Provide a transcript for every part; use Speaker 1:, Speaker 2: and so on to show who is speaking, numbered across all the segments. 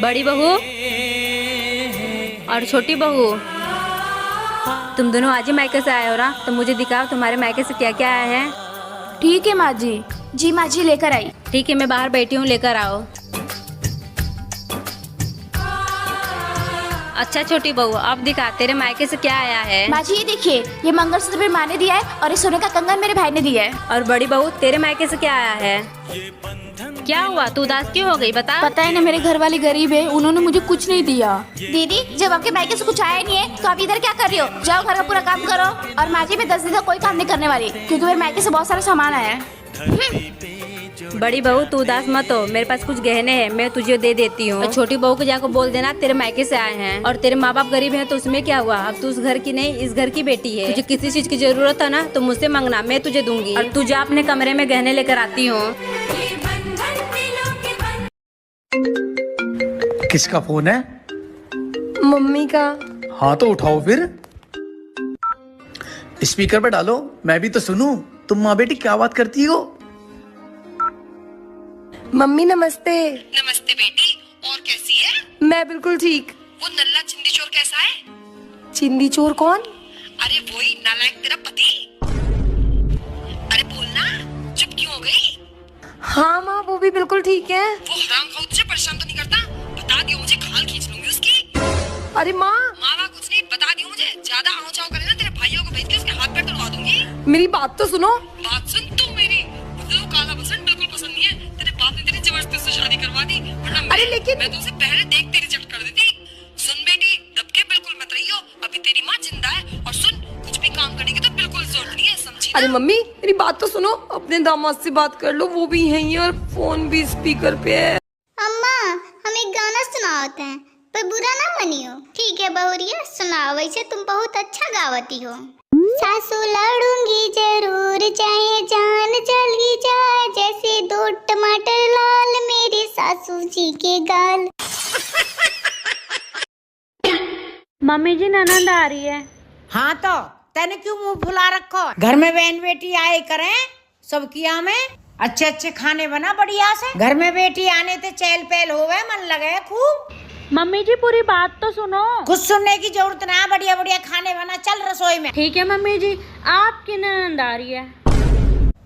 Speaker 1: बड़ी बहू और छोटी बहू, तुम दोनों आज ही मायके से आए हो ना, तो मुझे दिखाओ तुम्हारे मायके से क्या क्या आया है।
Speaker 2: ठीक है माँ जी। जी माँ जी लेकर आई।
Speaker 1: ठीक है, मैं बाहर बैठी हूँ, लेकर आओ। अच्छा छोटी बहू, अब दिखा तेरे मायके से क्या आया है।
Speaker 2: माँ जी ये देखिए, ये मंगलसूत्र मेरी माँ ने दिया है और ये सोने का कंगन मेरे भाई ने दिया है।
Speaker 1: और बड़ी बहू, तेरे मायके से क्या आया है। क्या हुआ, तू उदास क्यों हो गई, बता।
Speaker 2: पता है ना, मेरे घर वाले गरीब है, उन्होंने मुझे कुछ नहीं दिया। दीदी जब आपके मायके से कुछ आया नहीं है तो आप इधर क्या कर रही हो। जाओ घर का पूरा काम करो। और माँ जी मैं 10 दिन का कोई काम नहीं करने वाली, क्योंकि मेरे मायके से बहुत सारा सामान आया है।
Speaker 1: बड़ी बहू तू उदास मत हो, मेरे पास कुछ गहने हैं, मैं तुझे दे देती हूँ। और छोटी बहू को जाकर बोल देना तेरे मायके से आए हैं। और तेरे माँ बाप गरीब हैं तो उसमें क्या हुआ, अब तू उस घर की नहीं इस घर की बेटी है। तुझे किसी चीज की जरूरत है ना तो मुझसे मांगना, मैं तुझे दूंगी। और तू जा अपने कमरे में गहने लेकर आती हूँ।
Speaker 3: किसका फोन है?
Speaker 4: मम्मी का।
Speaker 3: हाँ तो उठाओ फिर, स्पीकर पे डालो, मैं भी तो सुनूं। तुम माँ बेटी क्या बात करती हो?
Speaker 4: मम्मी नमस्ते।
Speaker 5: नमस्ते बेटी, और कैसी है?
Speaker 4: मैं बिल्कुल ठीक।
Speaker 5: वो नल्ला चिंदी चोर कैसा है?
Speaker 4: चिंदी चोर कौन?
Speaker 5: अरे वही नालायक तेरा पति। अरे बोलना, चुप क्यों हो गई?
Speaker 4: हाँ माँ वो भी बिल्कुल ठीक है।
Speaker 5: वो हराम खाओ तुझे परेशान तो नहीं करता? बता दियो मुझे, खाल खींच लूंगी उसकी।
Speaker 4: अरे माँ
Speaker 5: मावा कुछ नहीं, बता दियो मुझे। ज्यादा आओ जाओ करे ना, तेरे भाइयों को भेज के उसके हाथ पैर तोड़वा दूंगी।
Speaker 4: मेरी बात तो सुनो।
Speaker 5: बात सुन तू मेरी। मुझे वो काला बसंत बिल्कुल पसंद नहीं है। तेरे बाप ने तेरी जबरदस्ती से शादी करवा दी, वरना
Speaker 4: अरे लेकिन
Speaker 5: मैं तो उसे पहले देखते रिजेक्ट कर देती। सुन बेटी, दबके बिल्कुल मत रहियो, अभी तेरी माँ जिंदा है। और सुन, कुछ भी काम करने की तो बिल्कुल जरूरत नहीं है, समझी ना?
Speaker 4: अरे मम्मी मेरी बात तो सुनो, अपने दामाद से बात कर लो, वो भी यहीं है और फोन भी स्पीकर पे है।
Speaker 6: अम्मा हम एक गाना सुनाते हैं, पर बुरा ना मनियो। ठीक है बहुरिया सुनाओ, वैसे तुम बहुत अच्छा गावती हो। सासू लड़ूंगी जरूर, चाहे जान चली जाए, जैसे 2 टमाटर लाल मेरे सासू जी के गाल।
Speaker 1: मम्मी जी ननद आ रही है।
Speaker 7: हाँ तो तैने क्यों मुंह फुला रखो? घर में बहन बेटी आए करें, सब किया में अच्छे अच्छे खाने बना बढ़िया से। घर में बेटी आने ते चहल पहल होवे, मन लगे खूब।
Speaker 1: मम्मी जी पूरी बात तो सुनो।
Speaker 7: कुछ सुनने की जरूरत ना, बढ़िया बढ़िया खाने बना, चल रसोई में।
Speaker 1: ठीक है मम्मी जी, आपकी ननद आ रही है।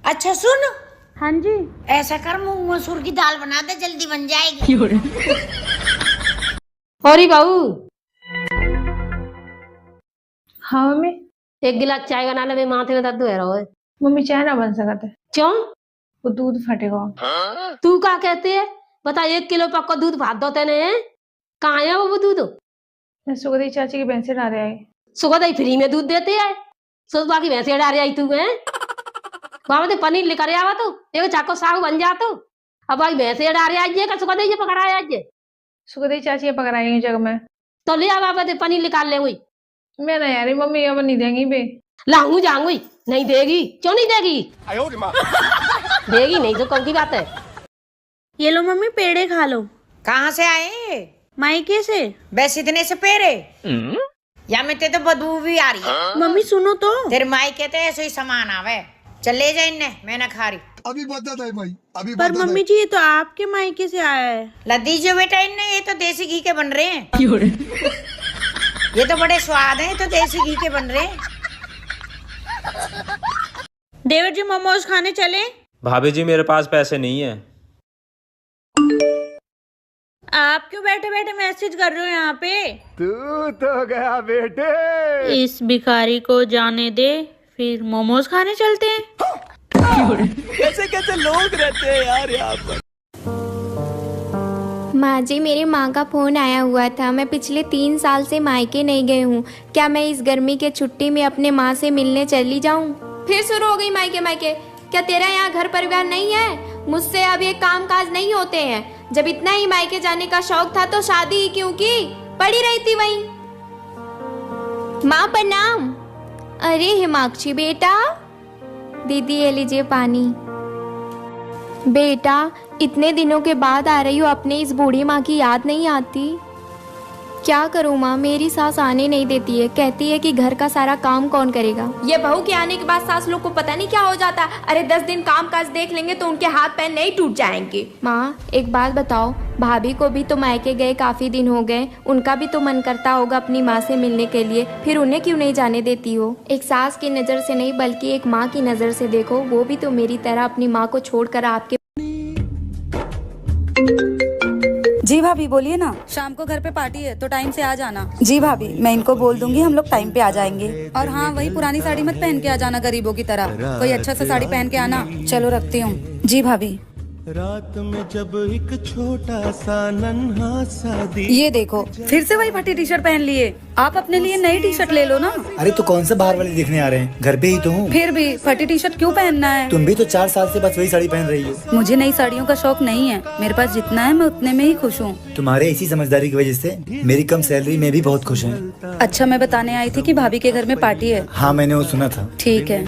Speaker 7: अच्छा सुन।
Speaker 1: हाँ जी।
Speaker 7: ऐसा कर, मूंग मसूर की दाल बना दे, जल्दी बन जाएगी।
Speaker 8: और बहू।
Speaker 9: हाँ मम्मी।
Speaker 8: एक गिलास चाय बना ले, माथे में दर्द हो रहा है।
Speaker 9: मम्मी चाय ना बन सकते।
Speaker 8: क्यों?
Speaker 9: वो दूध फटेगा।
Speaker 8: तू क्या कहती है? बता, 1 किलो पक्का दूध भात दो तेने। कहाँ है वो दूध?
Speaker 9: मैं सुगंधी चाची की भैंसे डाले आई।
Speaker 8: सुगंधी फ्री में दूध देते है, सोच बाकी भैंसे डाले आई तू है। बाबा तो पनीर लेकर आवा तो एक चाको साहू बन जा तो। अब भाई भैंसे डाले आइए का सुगंधी ये पकड़ा आइए।
Speaker 9: सुगंधी चाची पकड़ाई जगह में
Speaker 8: तो ले आ बाबा, पनीर निकाल ले हुई।
Speaker 9: मैं नहीं यार, मम्मी अब नहीं देंगी बे।
Speaker 8: लाऊंगी जाऊंगी, नहीं देगी। क्यों नहीं देगी? देगी नहीं तो कौन की बात है।
Speaker 1: ये लो मम्मी, पेड़े खा लो।
Speaker 7: कहाँ से आए?
Speaker 1: मायके से।
Speaker 7: बस इतने से पेरे? या में ते तो बदबू भी आ रही है।
Speaker 1: मम्मी सुनो तो।
Speaker 7: तेरे मायके ते ऐसे ही सामान आवे, चल ले जा इन्ने, मैं ना खा रही।
Speaker 10: अभी बता है भाई, अभी
Speaker 1: पर मम्मी जी ये तो आपके मायके से आया है।
Speaker 7: ला दीजिए बेटा इन्ने, ये तो देसी घी के बन रहे हैं। ये तो बड़े स्वाद हैं, ये तो देसी घी के बन रहे हैं।
Speaker 1: देवर जी मोमोज खाने चले?
Speaker 11: भाभी जी मेरे पास पैसे नहीं है।
Speaker 1: आप क्यों बैठे बैठे मैसेज कर रहे हो यहाँ पे?
Speaker 10: तू तो गया बेटे।
Speaker 1: इस भिखारी को जाने दे, फिर मोमोज खाने चलते हैं।
Speaker 3: कैसे कैसे लोग रहते हैं यार यहाँ पर।
Speaker 12: माँ जी मेरी माँ का फ़ोन आया हुआ था, मैं पिछले 3 साल से मायके नहीं गई हूँ, क्या मैं इस गर्मी के छुट्टी में अपने माँ से मिलने चली जाऊँ? फिर शुरू हो गई मायके मायके। क्या तेरा यहाँ घर परिवार नहीं है? मुझसे अब ये काम काज नहीं होते हैं। जब इतना ही मायके जाने का शौक था तो शादी ही क्यों की, पड़ी रहती वहीं। माँ प्रणाम। अरे हिमाक्षी बेटा, दीदी ये लीजिए पानी। बेटा इतने दिनों के बाद आ रही हो, अपने इस बूढ़ी माँ की याद नहीं आती? क्या करूँ माँ, मेरी सास आने नहीं देती है, कहती है कि घर का सारा काम कौन करेगा। ये बहू के आने के बाद सास लोग को पता नहीं क्या हो जाता। अरे 10 दिन काम काज देख लेंगे तो उनके हाथ पैर नहीं टूट जाएंगे। माँ एक बात बताओ, भाभी को भी तो मायके गए काफी दिन हो गए, उनका भी तो मन करता होगा अपनी माँ से मिलने के लिए, फिर उन्हें क्यों नहीं जाने देती हो? एक सास की नज़र से नहीं बल्कि एक माँ की नज़र से देखो, वो भी तो मेरी तरह अपनी माँ को छोड़कर आपके।
Speaker 13: जी भाभी बोलिए ना। शाम को घर पे पार्टी है तो टाइम से आ जाना। जी भाभी मैं इनको बोल दूंगी, हम लोग टाइम पे आ जाएंगे। और हाँ वही पुरानी साड़ी मत पहन के आ जाना गरीबों की तरह, कोई अच्छा सा साड़ी पहन के आना। चलो रखती हूँ। जी भाभी।
Speaker 3: रात में जब एक छोटा सा नन्हा सा
Speaker 13: ये देखो फिर से वही फटी टी शर्ट पहन लिए। आप अपने लिए नई टी शर्ट ले लो ना।
Speaker 14: अरे तो कौन सा बाहर वाले दिखने आ रहे हैं, घर पे ही तो हूँ।
Speaker 13: फिर भी फटी टी शर्ट क्यों पहनना है?
Speaker 14: तुम भी तो 4 साल से बस वही साड़ी पहन रही हो।
Speaker 13: मुझे नई साड़ियों का शौक नहीं है, मेरे पास जितना है मैं उतने में ही खुश हूँ।
Speaker 14: तुम्हारे इसी समझदारी की वजह से मेरी कम सैलरी में भी बहुत खुश है।
Speaker 13: अच्छा मैं बताने आई थी कि भाभी के घर में पार्टी है।
Speaker 14: हाँ मैंने वो सुना था।
Speaker 13: ठीक है।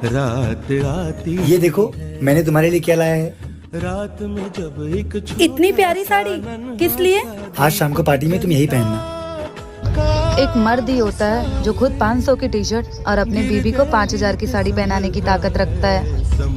Speaker 3: रात आती
Speaker 14: ये देखो मैंने तुम्हारे लिए क्या लाया है।
Speaker 3: रात में जब एक
Speaker 13: इतनी प्यारी साड़ी किस लिए?
Speaker 14: आज शाम को पार्टी में तुम यही पहनना।
Speaker 15: एक मर्द ही होता है जो खुद 500 की टी शर्ट और अपनी बीवी को 5000 की साड़ी पहनाने की ताकत रखता है।